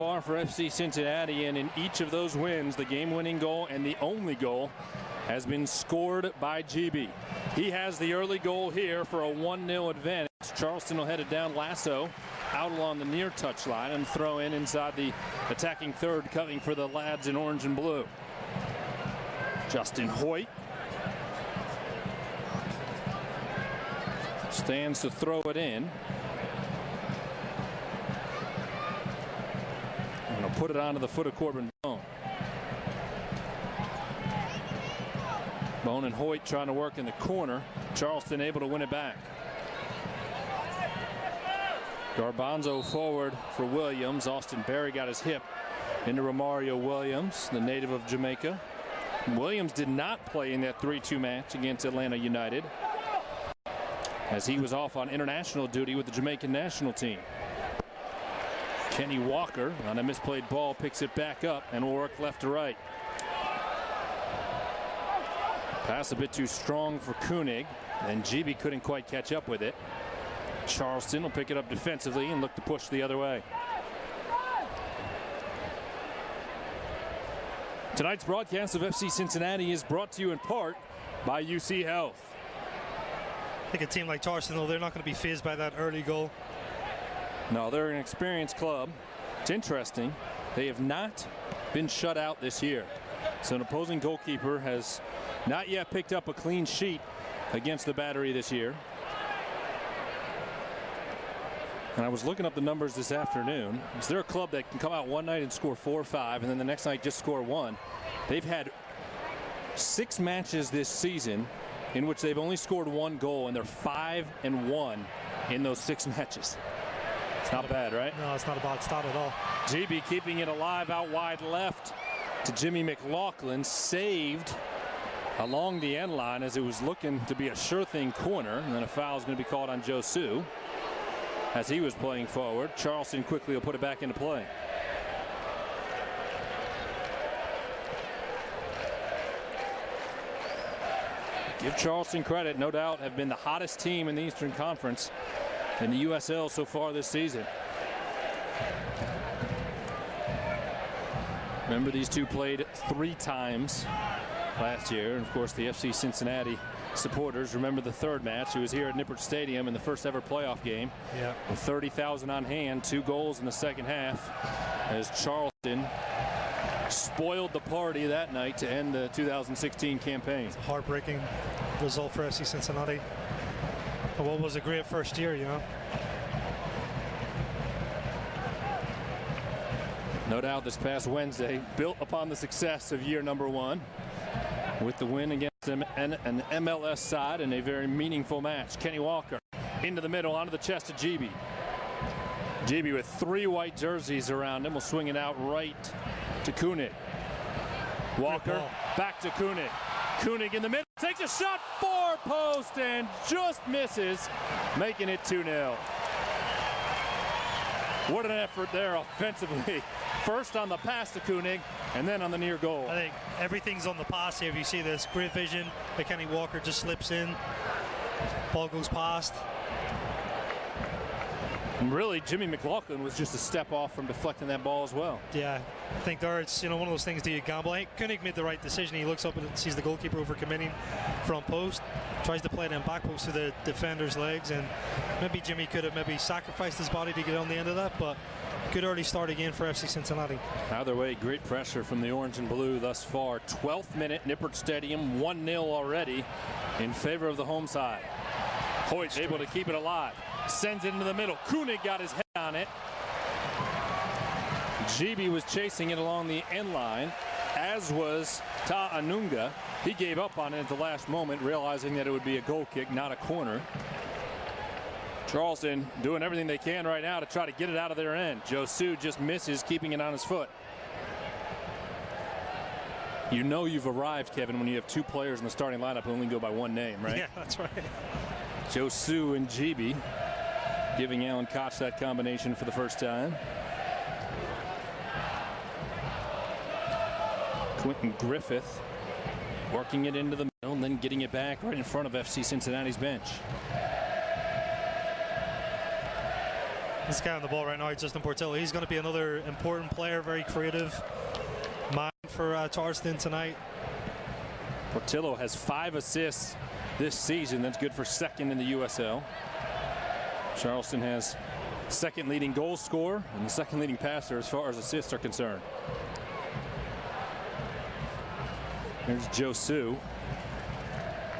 far for FC Cincinnati, and in each of those wins, the game-winning goal and the only goal has been scored by GB. He has the early goal here for a 1-0 advantage. Charleston will head it down. Lasso out along the near touchline and throw in inside the attacking third, cutting for the lads in orange and blue. Justin Hoyt stands to throw it in. And he'll put it onto the foot of Corbin Bone. Bone and Hoyt trying to work in the corner. Charleston able to win it back. Garbanzo forward for Williams. Austin Berry got his hip into Romario Williams, the native of Jamaica. Williams did not play in that 3-2 match against Atlanta United, as he was off on international duty with the Jamaican national team. Kenny Walker on a misplayed ball picks it back up and will work left to right. Pass a bit too strong for Koenig, and GB couldn't quite catch up with it. Charleston will pick it up defensively and look to push the other way. Tonight's broadcast of FC Cincinnati is brought to you in part by UC Health. I think a team like Charleston, though, they're not going to be fazed by that early goal. No, they're an experienced club. It's interesting. They have not been shut out this year. So an opposing goalkeeper has not yet picked up a clean sheet against the Battery this year. And I was looking up the numbers this afternoon. Is there a club that can come out one night and score 4 or 5 and then the next night just score 1? They've had 6 matches this season in which they've only scored 1 goal, and they're 5-1 in those 6 matches. It's not bad, right? No, it's not a bad start at all. GB keeping it alive out wide left to Jimmy McLaughlin, saved along the end line as it was looking to be a sure thing corner, and then a foul is going to be called on Josu as he was playing forward. Charleston quickly will put it back into play. Give Charleston credit, no doubt have been the hottest team in the Eastern Conference in the USL so far this season. Remember, these two played 3 times last year, and of course the FC Cincinnati supporters remember the 3rd match. It was here at Nippert Stadium in the first ever playoff game. Yeah. With 30,000 on hand, 2 goals in the second half, as Charleston spoiled the party that night to end the 2016 campaign. It's a heartbreaking result for FC Cincinnati. But what was a great first year, you know. No doubt this past Wednesday built upon the success of year number 1 with the win against an MLS side in a very meaningful match. Kenny Walker into the middle, onto the chest of GB. GB with 3 white jerseys around him will swing it out right to Koenig. Walker back to Koenig. Koenig in the middle, takes a shot, 4 post, and just misses, making it 2-0. What an effort there offensively. First on the pass to Koenig, and then on the near goal. I think everything's on the pass here. If you see this, great vision. Kenny Walker just slips in. Ball goes past. And really, Jimmy McLaughlin was just a step off from deflecting that ball as well. Yeah, I think there it's, you know, one of those things, do you gamble? I think Koenig made the right decision. He looks up and sees the goalkeeper overcommitting front post, tries to play it in back post to the defender's legs, and maybe Jimmy could have maybe sacrificed his body to get on the end of that, but good early start again for FC Cincinnati. Either way, great pressure from the orange and blue thus far. 12th minute, Nippert Stadium, 1-0 already in favor of the home side. Hoyt able to keep it alive. Sends it into the middle. Koenig got his head on it. GB was chasing it along the end line, as was Ta Anunga. He gave up on it at the last moment, realizing that it would be a goal kick, not a corner. Charleston doing everything they can right now to try to get it out of their end. Josu just misses, keeping it on his foot. You know you've arrived, Kevin, when you have 2 players in the starting lineup who only go by 1 name, right? Yeah, that's right. Josu and GB, giving Alan Koch that combination for the first time. Quentin Griffith working it into the middle and then getting it back right in front of FC Cincinnati's bench. This guy on the ball right now, Justin Portillo, he's going to be another important player, very creative man for Charleston tonight. Portillo has 5 assists this season. That's good for second in the USL. Charleston has second leading goal scorer and the second leading passer as far as assists are concerned. Here's Josu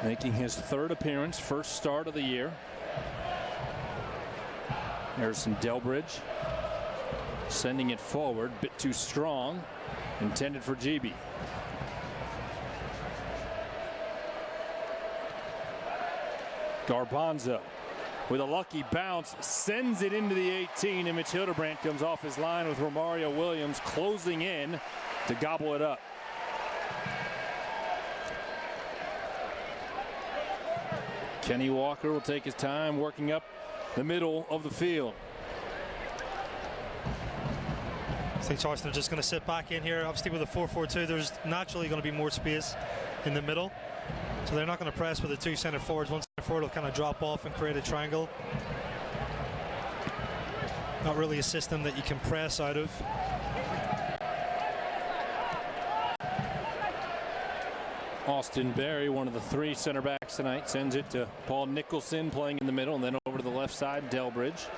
making his 3rd appearance, first start of the year. Harrison Delbridge sending it forward, bit too strong, intended for GB. Garbanzo with a lucky bounce sends it into the 18, and Mitch Hildebrandt comes off his line with Romario Williams closing in to gobble it up. Kenny Walker will take his time working up the middle of the field. I think Charleston are just going to sit back in here. Obviously with a 4-4-2, there's naturally going to be more space in the middle. So they're not going to press with the 2 center forwards. One center forward will kind of drop off and create a triangle. Not really a system that you can press out of. Austin Berry, one of the 3 center backs tonight, sends it to Paul Nicholson playing in the middle, and then over to the left side, Delbridge.